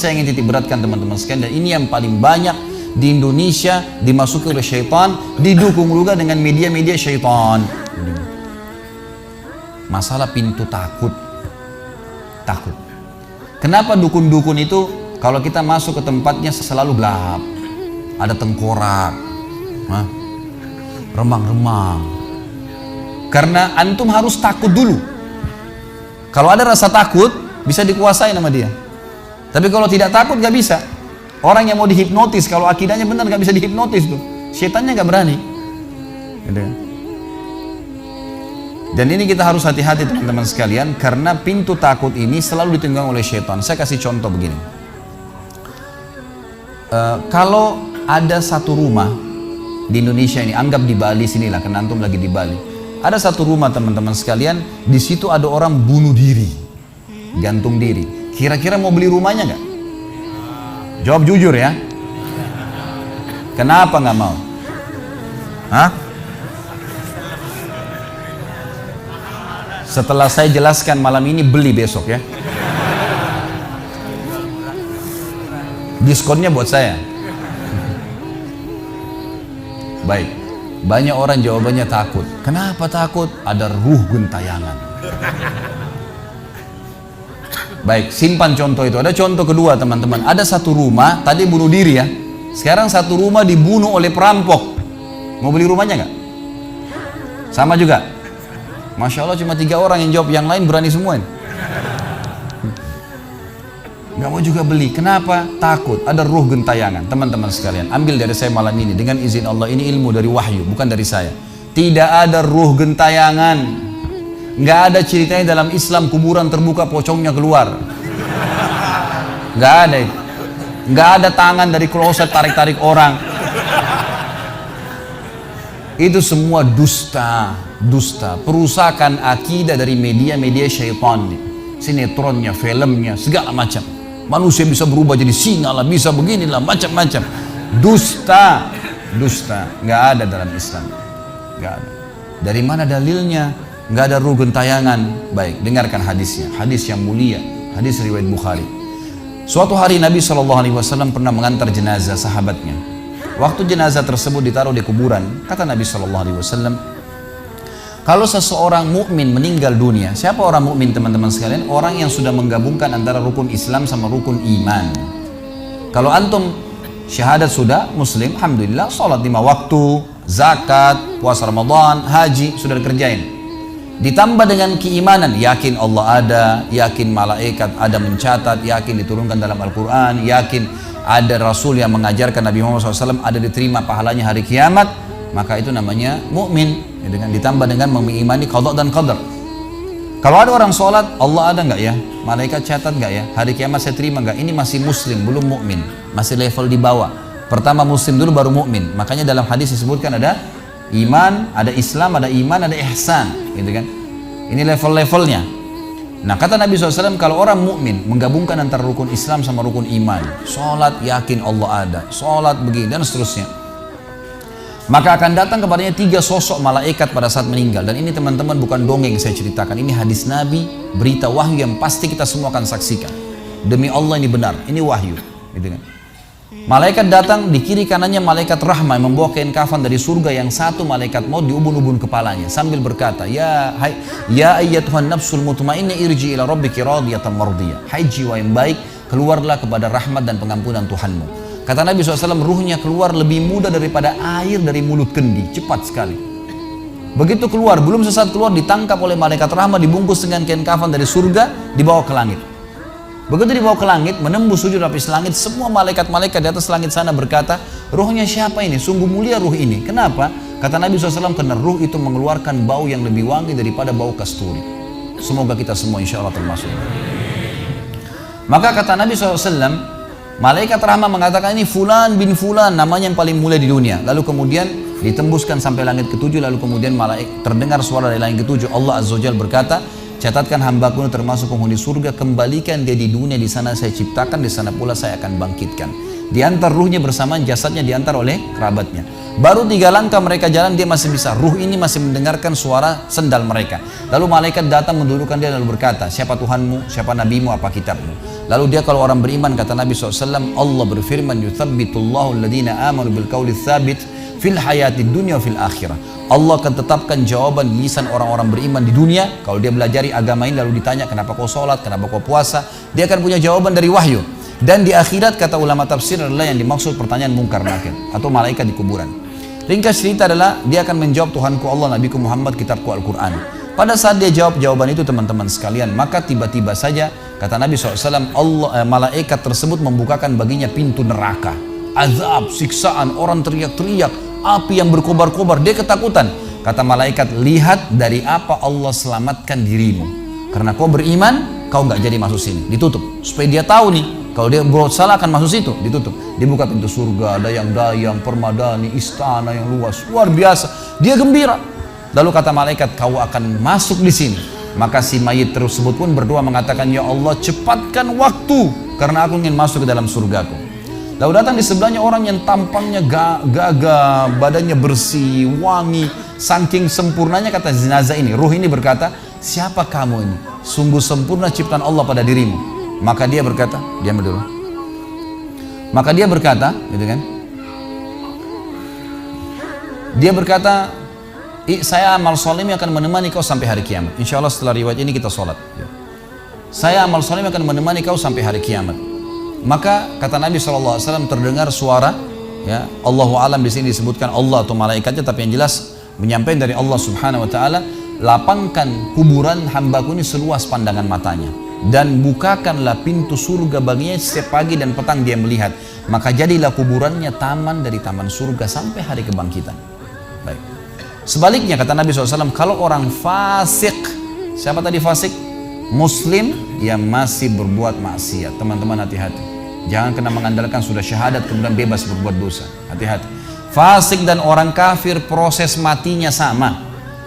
Saya ingin titik beratkan teman-teman sekalian, dan ini yang paling banyak di Indonesia dimasuki oleh syaitan, didukung juga dengan media-media syaitan. Masalah pintu takut. Takut. Kenapa dukun-dukun itu kalau kita masuk ke tempatnya selalu gelap, ada tengkorak, remang-remang? Karena antum harus takut dulu. Kalau ada rasa takut, bisa dikuasai sama dia. Tapi kalau tidak takut, gak bisa. Orang yang mau dihipnotis, kalau akidahnya benar, gak bisa dihipnotis tuh. Setannya gak berani. Gitu. Dan ini kita harus hati-hati teman-teman sekalian, karena pintu takut ini selalu ditunggang oleh syaitan. Saya kasih contoh begini. Kalau ada satu rumah di Indonesia ini, anggap di Bali sinilah, karena antum lagi di Bali. Ada satu rumah teman-teman sekalian, di situ ada orang bunuh diri, gantung diri. Kira-kira mau beli rumahnya nggak? Jawab jujur ya. Kenapa nggak mau? Hah? Setelah saya jelaskan malam ini, beli besok ya. Diskonnya buat saya. Baik. Banyak orang jawabannya takut. Kenapa takut? Ada ruh gentayangan. Baik, simpan contoh itu. Ada contoh kedua teman-teman. Ada satu rumah, tadi bunuh diri ya. Sekarang satu rumah dibunuh oleh perampok. Mau beli rumahnya nggak? Sama juga. Masya Allah cuma 3 orang yang jawab, yang lain berani semua. Nggak mau juga beli. Kenapa? Takut. Ada ruh gentayangan. Teman-teman sekalian, ambil dari saya malam ini dengan izin Allah, ini ilmu dari wahyu, bukan dari saya. Tidak ada ruh gentayangan. Nggak ada ceritanya dalam Islam kuburan terbuka pocongnya keluar. Nggak ada itu. Nggak ada tangan dari kloset tarik-tarik orang. Itu semua dusta. Dusta. Perusakan akidah dari media-media syaitan. Sinetronnya, filmnya, segala macam. Manusia bisa berubah jadi singa lah, bisa beginilah, macam-macam. Dusta. Dusta. Nggak ada dalam Islam. Nggak ada. Dari mana dalilnya? Nggak ada ruh gentayangan. Baik, dengarkan hadisnya. Hadis yang mulia. Hadis riwayat Bukhari. Suatu hari Nabi SAW pernah mengantar jenazah sahabatnya. Waktu jenazah tersebut ditaruh di kuburan, kata Nabi SAW, kalau seseorang mukmin meninggal dunia, siapa orang mukmin teman-teman sekalian? Orang yang sudah menggabungkan antara rukun Islam sama rukun iman. Kalau antum syahadat sudah, muslim, alhamdulillah, sholat 5 waktu, zakat, puasa Ramadan, haji, sudah dikerjain. Ditambah dengan keimanan, yakin Allah ada, yakin malaikat ada mencatat, yakin diturunkan dalam Al-Quran, yakin ada Rasul yang mengajarkan Nabi Muhammad SAW, ada diterima pahalanya hari kiamat, maka itu namanya mukmin. Dengan ditambah dengan mengimani qada dan qadar. Kalau ada orang sholat, Allah ada nggak ya? Malaikat catat nggak ya? Hari kiamat saya terima nggak? Ini masih muslim, belum mukmin, masih level di bawah. Pertama muslim dulu baru mukmin. Makanya dalam hadis disebutkan ada iman, ada Islam, ada iman, ada ihsan, gitu kan? Ini level-levelnya. Nah kata Nabi SAW, kalau orang mukmin menggabungkan antara rukun Islam sama rukun iman, sholat yakin Allah ada, sholat begini dan seterusnya, maka akan datang kepadanya 3 sosok malaikat pada saat meninggal. Dan ini teman-teman bukan dongeng saya ceritakan, ini hadis Nabi, berita wahyu yang pasti kita semua akan saksikan. Demi Allah ini benar, ini wahyu, gitu kan? Malaikat datang, di kiri kanannya malaikat rahmah yang membawa kain kafan dari surga, yang satu malaikat maut di ubun-ubun kepalanya sambil berkata, ya ayyatuhan nafsul mutmainnah irji ila rabbiki radiyatan mardiyah. Hai jiwa yang baik, keluarlah kepada rahmat dan pengampunan Tuhanmu. Kata Nabi SAW, ruhnya keluar lebih mudah daripada air dari mulut kendi, cepat sekali. Begitu keluar, belum sesaat keluar, ditangkap oleh malaikat rahmat, dibungkus dengan kain kafan dari surga, dibawa ke langit. Begitu dibawa ke langit, menembus 7 lapis langit, semua malaikat-malaikat di atas langit sana berkata, ruhnya siapa ini? Sungguh mulia ruh ini. Kenapa? Kata Nabi SAW, karena ruh itu mengeluarkan bau yang lebih wangi daripada bau kasturi. Semoga kita semua insya Allah termasuk. Maka kata Nabi SAW, malaikat rahmah mengatakan, ini fulan bin fulan, namanya yang paling mulia di dunia. Lalu kemudian ditembuskan sampai langit ke-7, lalu kemudian terdengar suara dari langit ke-7. Allah Azza wa Jalla berkata, catatkan hambaku termasuk penghuni surga, kembalikan dia di dunia, di sana saya ciptakan, di sana pula saya akan bangkitkan. Diantar ruhnya bersamaan jasadnya diantar oleh kerabatnya. Baru 3 langkah mereka jalan dia masih bisa. Ruh ini masih mendengarkan suara sendal mereka. Lalu malaikat datang mendudukkan dia lalu berkata, siapa Tuhanmu, siapa nabimu, apa kitabmu. Lalu dia kalau orang beriman kata Nabi SAW, Allah berfirman, yuthabbitullahu alladhina amanu bil qawli tsabit fil hayatid dunya fil akhirah. Allah akan tetapkan jawaban di lisan orang-orang beriman di dunia. Kalau dia belajari agama ini lalu ditanya kenapa kau sholat, kenapa kau puasa, dia akan punya jawaban dari wahyu. Dan di akhirat kata ulama tafsir adalah yang dimaksud pertanyaan mungkar nakir atau malaikat di kuburan. Ringkas cerita adalah dia akan menjawab, Tuhanku Allah, Nabiku Muhammad, kitabku Al-Quran. Pada saat dia jawab jawaban itu teman-teman sekalian, maka tiba-tiba saja kata Nabi SAW, malaikat tersebut membukakan baginya pintu neraka, azab, siksaan, orang teriak-teriak, api yang berkobar-kobar, dia ketakutan. Kata malaikat, lihat dari apa Allah selamatkan dirimu. Karena kau beriman, kau nggak jadi masuk sini, ditutup. Supaya dia tahu nih, kalau dia berbuat salah akan masuk situ, ditutup. Dibuka pintu surga, dayang-dayang, permadani, istana yang luas, luar biasa. Dia gembira. Lalu kata malaikat, kau akan masuk di sini. Maka si mayit tersebut pun berdoa mengatakan, ya Allah cepatkan waktu, karena aku ingin masuk ke dalam surgaku. Lalu datang di sebelahnya orang yang tampangnya gagah, badannya bersih, wangi, saking sempurnanya kata jenazah ini, ruh ini berkata, siapa kamu ini? Sungguh sempurna ciptaan Allah pada dirimu. Maka dia berkata, diam dulu. Maka dia berkata, gitu kan? Dia berkata, saya amal soleh akan menemani kau sampai hari kiamat. Insya Allah setelah riwayat ini kita sholat. Saya amal soleh akan menemani kau sampai hari kiamat. Maka kata Nabi SAW terdengar suara, ya Allahu alam di sini disebutkan Allah atau malaikatnya, tapi yang jelas menyampaikan dari Allah Subhanahu Wa Taala, lapangkan kuburan hambaku ini seluas pandangan matanya dan bukakanlah pintu surga baginya setiap pagi dan petang dia melihat. Maka jadilah kuburannya taman dari taman surga sampai hari kebangkitan. Baik. Sebaliknya kata Nabi SAW, kalau orang fasik, siapa tadi fasik? Muslim yang masih berbuat maksiat. Teman-teman hati-hati. Jangan kena mengandalkan sudah syahadat kemudian bebas berbuat dosa. Hati-hati. Fasik dan orang kafir proses matinya sama.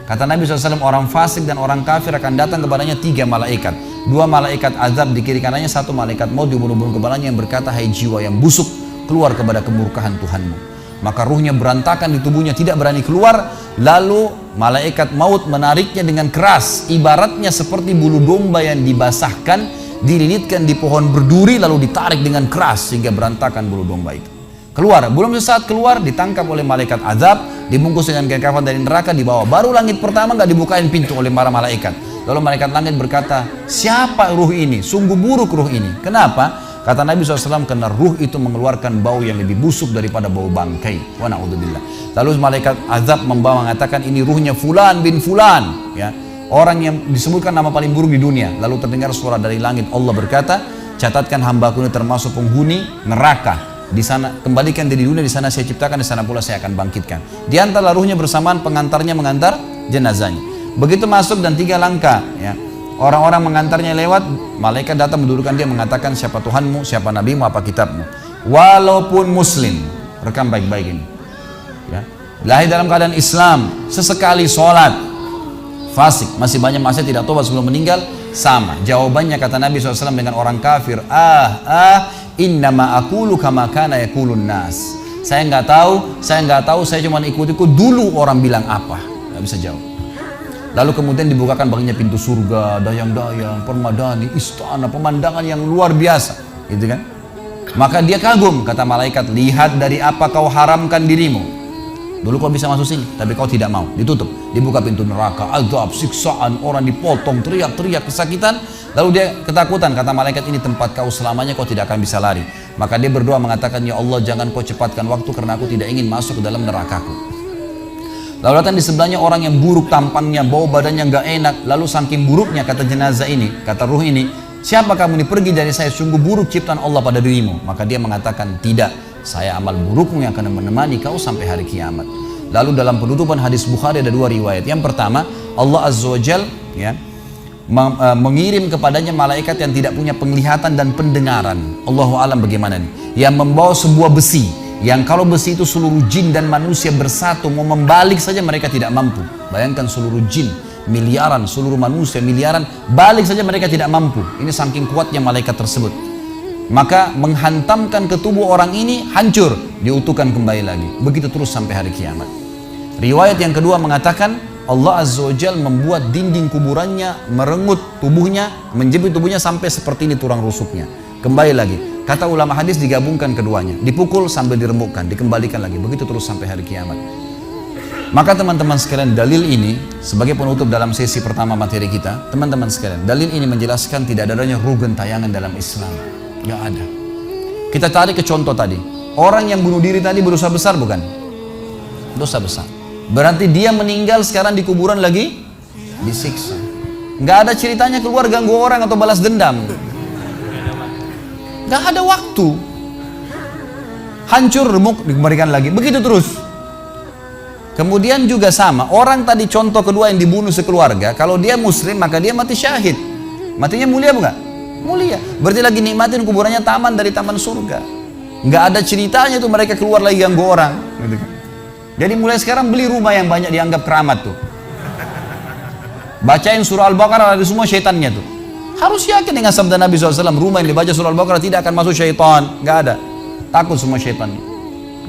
Kata Nabi SAW, orang fasik dan orang kafir akan datang kepadanya 3 malaikat. 2 malaikat azab di kiri kanannya, 1 malaikat maut dibunuh-bunuh kepalanya yang berkata, hai jiwa yang busuk, keluar kepada kemurkaan Tuhanmu. Maka ruhnya berantakan di tubuhnya, tidak berani keluar. Lalu malaikat maut menariknya dengan keras, ibaratnya seperti bulu domba yang dibasahkan, dililitkan di pohon berduri lalu ditarik dengan keras sehingga berantakan bulu domba itu. Keluar, belum sesaat keluar ditangkap oleh malaikat azab, dibungkus dengan kain kafan dari neraka, dibawa. Baru langit pertama nggak dibukain pintu oleh para malaikat. Lalu malaikat langit berkata, siapa ruh ini? Sungguh buruk ruh ini. Kenapa? Kata Nabi SAW, karena ruh itu mengeluarkan bau yang lebih busuk daripada bau bangkai. Wa na'udzubillah. Lalu malaikat azab membawa mengatakan, ini ruhnya Fulan bin Fulan, ya, orang yang disebutkan nama paling buruk di dunia. Lalu terdengar suara dari langit, Allah berkata, catatkan hambaku ini termasuk penghuni neraka. Di sana kembalikan dia di dunia, di sana saya ciptakan, di sana pula saya akan bangkitkan. Diantarlah ruhnya bersamaan pengantarnya mengantar jenazahnya. Begitu masuk dan 3 langkah, ya, orang-orang mengantarnya lewat, malaikat datang mendudukkan dia mengatakan, siapa Tuhanmu, siapa nabimu, apa kitabmu. Walaupun muslim, rekam baik-baik ini, ya, lahir dalam keadaan Islam, sesekali sholat, fasik, masih banyak maksiat, tidak tobat sebelum meninggal, sama jawabannya kata Nabi SAW dengan orang kafir. Innama aqulu kama kana yaqulun nas. Saya nggak tahu, saya cuma ikut-ikut dulu orang bilang apa, nggak bisa jawab. Lalu kemudian dibukakan baginya pintu surga, dayang-dayang, permadani, istana, pemandangan yang luar biasa, gitu kan? Maka dia kagum, kata malaikat, lihat dari apa kau haramkan dirimu. Dulu kau bisa masuk sini, tapi kau tidak mau, ditutup. Dibuka pintu neraka, azab, siksaan, orang dipotong, teriak-teriak, kesakitan. Lalu dia ketakutan, kata malaikat, ini tempat kau selamanya, kau tidak akan bisa lari. Maka dia berdoa mengatakan, ya Allah jangan kau cepatkan waktu karena aku tidak ingin masuk ke dalam nerakaku. Lalu datang di sebelahnya orang yang buruk tampangnya, bau badannya nggak enak. Lalu saking buruknya kata jenazah ini, kata ruh ini, siapa kamu ini? Pergi dari saya, sungguh buruk ciptaan Allah pada dirimu. Maka dia mengatakan, tidak, saya amal burukmu yang akan menemani kau sampai hari kiamat. Lalu dalam penutupan hadis Bukhari ada 2 riwayat. Yang pertama, Allah Azza wa Jal, ya, mengirim kepadanya malaikat yang tidak punya penglihatan dan pendengaran. Allahu alam bagaimana nih? Yang membawa sebuah besi, yang kalau besi itu seluruh jin dan manusia bersatu mau membalik saja mereka tidak mampu. Bayangkan seluruh jin miliaran, seluruh manusia miliaran, balik saja mereka tidak mampu. Ini saking kuatnya malaikat tersebut. maka menghantamkan ke tubuh orang ini hancur, diutuhkan kembali lagi. Begitu terus sampai hari kiamat. Riwayat yang kedua mengatakan Allah Azza wa Jalla membuat dinding kuburannya merenggut tubuhnya, menjepit tubuhnya sampai seperti ini tulang rusuknya. Kembali lagi. Kata ulama hadis digabungkan keduanya, dipukul sambil diremukkan, dikembalikan lagi. Begitu terus sampai hari kiamat. Maka teman-teman sekalian, dalil ini sebagai penutup dalam sesi pertama materi kita, teman-teman sekalian, dalil ini menjelaskan tidak adanya ruh gentayangan dalam Islam. Nggak ada. Kita tarik ke contoh tadi. Orang yang bunuh diri tadi berdosa besar bukan? Dosa besar. Berarti dia meninggal sekarang di kuburan lagi disiksa. Nggak ada ceritanya keluar ganggu orang atau balas dendam. Nggak ada waktu. Hancur, remuk, dikembalikan lagi. Begitu terus. Kemudian juga sama. Orang tadi contoh kedua yang dibunuh sekeluarga. Kalau dia muslim maka dia mati syahid. Matinya mulia bukan? Mulia. Berarti lagi nikmatin kuburannya taman dari taman surga. Nggak ada ceritanya tuh mereka keluar lagi ganggu orang. Jadi mulai sekarang beli rumah yang banyak dianggap keramat tuh. Bacain surah Al-Baqarah, ada semua syaitannya tuh. Harus yakin dengan sabda Nabi SAW, rumah yang dibaca surah Al-Baqarah tidak akan masuk syaitan. Nggak ada. Takut semua syaitan.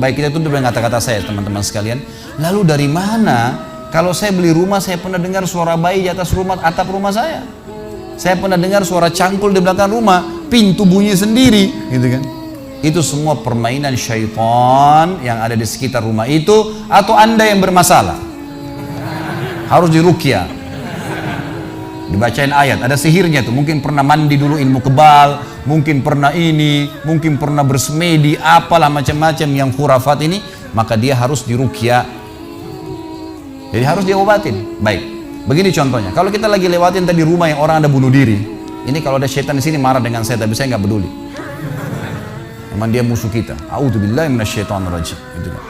Baik, kita tutup dengan kata-kata saya teman-teman sekalian. Lalu dari mana kalau saya beli rumah saya pernah dengar suara bayi di atas rumah, atap rumah saya. Saya pernah dengar suara cangkul di belakang rumah, pintu bunyi sendiri, gitu kan. Itu semua permainan syaitan yang ada di sekitar rumah itu, atau Anda yang bermasalah. Harus diruqyah. Dibacain ayat, ada sihirnya tuh. Mungkin pernah mandi dulu ilmu kebal, mungkin pernah ini, mungkin pernah bersemedi, apalah macam-macam yang khurafat ini, maka dia harus diruqyah. Jadi harus diobatin. Baik. Begini contohnya, kalau kita lagi lewatin tadi rumah yang orang ada bunuh diri, ini kalau ada syaitan di sini marah dengan saya, tapi saya nggak peduli. Memang dia musuh kita. A'udzubillahi minasyaitonirrajim. Gitu kan.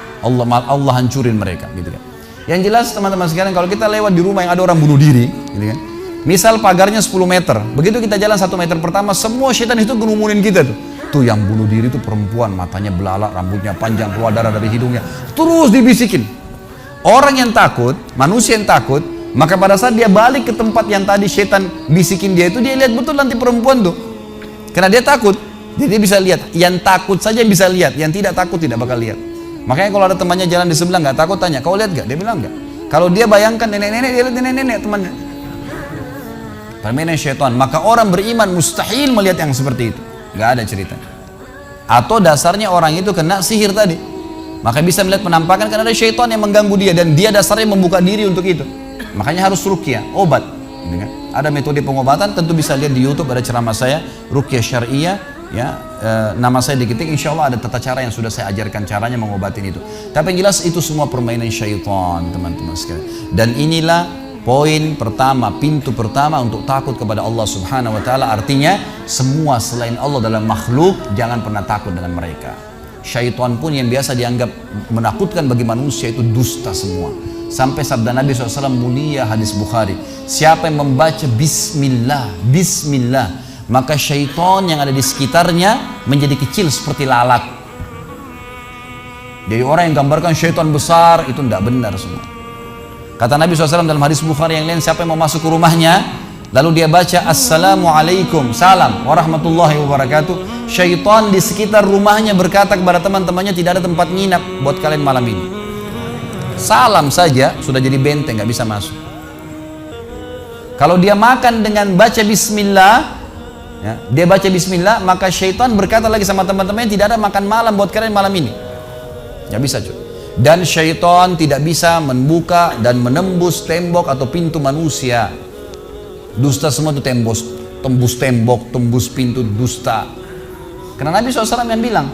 Allah hancurin mereka. Gitu kan. Yang jelas teman-teman sekalian, kalau kita lewat di rumah yang ada orang bunuh diri, gitu kan. Misal pagarnya 10 meter, begitu kita jalan 1 meter pertama, semua syaitan itu gerumunin kita tuh. Tuh yang bunuh diri itu perempuan, matanya belalak, rambutnya panjang, keluar darah dari hidungnya. Terus dibisikin. Orang yang takut, manusia yang takut, maka pada saat dia balik ke tempat yang tadi syaitan bisikin dia itu, dia lihat betul nanti perempuan tuh. Karena dia takut, jadi dia bisa lihat. Yang takut saja bisa lihat, yang tidak takut tidak bakal lihat. Makanya kalau ada temannya jalan di sebelah nggak takut, tanya, kau lihat nggak? Dia bilang nggak. Kalau dia bayangkan nenek-nenek, dia lihat nenek-nenek temannya. Permainan syaitan. Maka orang beriman mustahil melihat yang seperti itu. Nggak ada cerita. Atau dasarnya orang itu kena sihir tadi. Maka bisa melihat penampakan karena ada syaitan yang mengganggu dia, dan dia dasarnya membuka diri untuk itu. Makanya harus ruqyah, obat. Ada metode pengobatan, tentu bisa lihat di YouTube, ada ceramah saya, ruqyah syariah, ya, nama saya diketik, insya Allah ada tata cara yang sudah saya ajarkan caranya mengobatin itu. Tapi yang jelas itu semua permainan syaitan, teman-teman sekalian. Dan inilah poin pertama, pintu pertama untuk takut kepada Allah Subhanahu wa taala. Artinya semua selain Allah dalam makhluk jangan pernah takut dengan mereka. Syaitan pun yang biasa dianggap menakutkan bagi manusia itu dusta semua. Sampai sabda Nabi SAW mulia, hadis Bukhari, siapa yang membaca Bismillah, Bismillah, maka syaitan yang ada di sekitarnya menjadi kecil seperti lalat. Jadi orang yang gambarkan syaitan besar itu tidak benar semua. Kata Nabi SAW dalam hadis Bukhari yang lain, siapa yang mau masuk ke rumahnya lalu dia baca Assalamualaikum, salam warahmatullahi wabarakatuh, syaitan di sekitar rumahnya berkata kepada teman-temannya, tidak ada tempat nginap buat kalian malam ini. Salam saja sudah jadi benteng, nggak bisa masuk. Kalau dia makan dengan baca Bismillah, ya, dia baca Bismillah, maka syaitan berkata lagi sama teman-temannya, tidak ada makan malam buat kalian malam ini. Nggak bisa cuy. Dan syaitan tidak bisa membuka dan menembus tembok atau pintu manusia. Dusta semua itu tembus tembok, tembus pintu, dusta. Karena Nabi SAW yang bilang,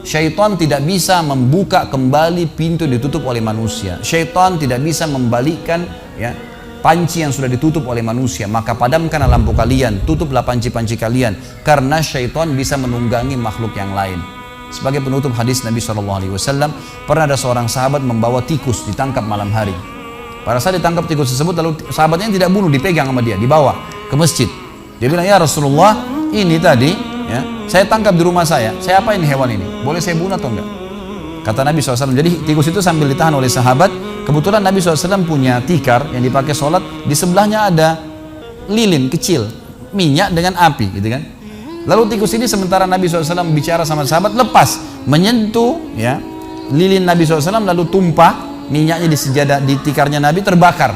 syaitan tidak bisa membuka kembali pintu ditutup oleh manusia. Syaitan tidak bisa membalikkan, ya, panci yang sudah ditutup oleh manusia. Maka padamkan lampu kalian, tutuplah panci-panci kalian, karena syaitan bisa menunggangi makhluk yang lain. Sebagai penutup hadis Nabi SAW, pernah ada seorang sahabat membawa tikus ditangkap malam hari. Pada saat ditangkap tikus tersebut, lalu sahabatnya tidak bunuh, dipegang sama dia, dibawa ke masjid. Dia bilang, ya Rasulullah, ini tadi, ya, saya tangkap di rumah saya apain hewan ini? Boleh saya bunuh atau enggak? Kata Nabi SAW, jadi tikus itu sambil ditahan oleh sahabat. Kebetulan Nabi SAW punya tikar yang dipakai sholat, di sebelahnya ada lilin kecil, minyak dengan api, gitu kan. Lalu tikus ini sementara Nabi SAW bicara sama sahabat, lepas menyentuh ya lilin Nabi SAW, lalu tumpah minyaknya di sejadah, di tikarnya Nabi, terbakar.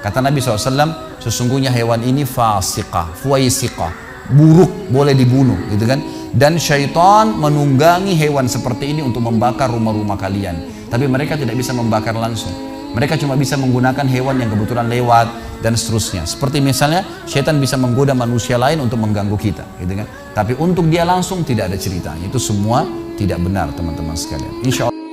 Kata Nabi SAW, sesungguhnya hewan ini fasiqah, fuaisiqah, buruk, boleh dibunuh gitu kan. Dan syaitan menunggangi hewan seperti ini untuk membakar rumah-rumah kalian, tapi mereka tidak bisa membakar langsung. Mereka cuma bisa menggunakan hewan yang kebetulan lewat dan seterusnya. Seperti misalnya syaitan bisa menggoda manusia lain untuk mengganggu kita, gitu kan. Tapi untuk dia langsung tidak ada ceritanya. Itu semua tidak benar teman-teman sekalian. Insya Allah.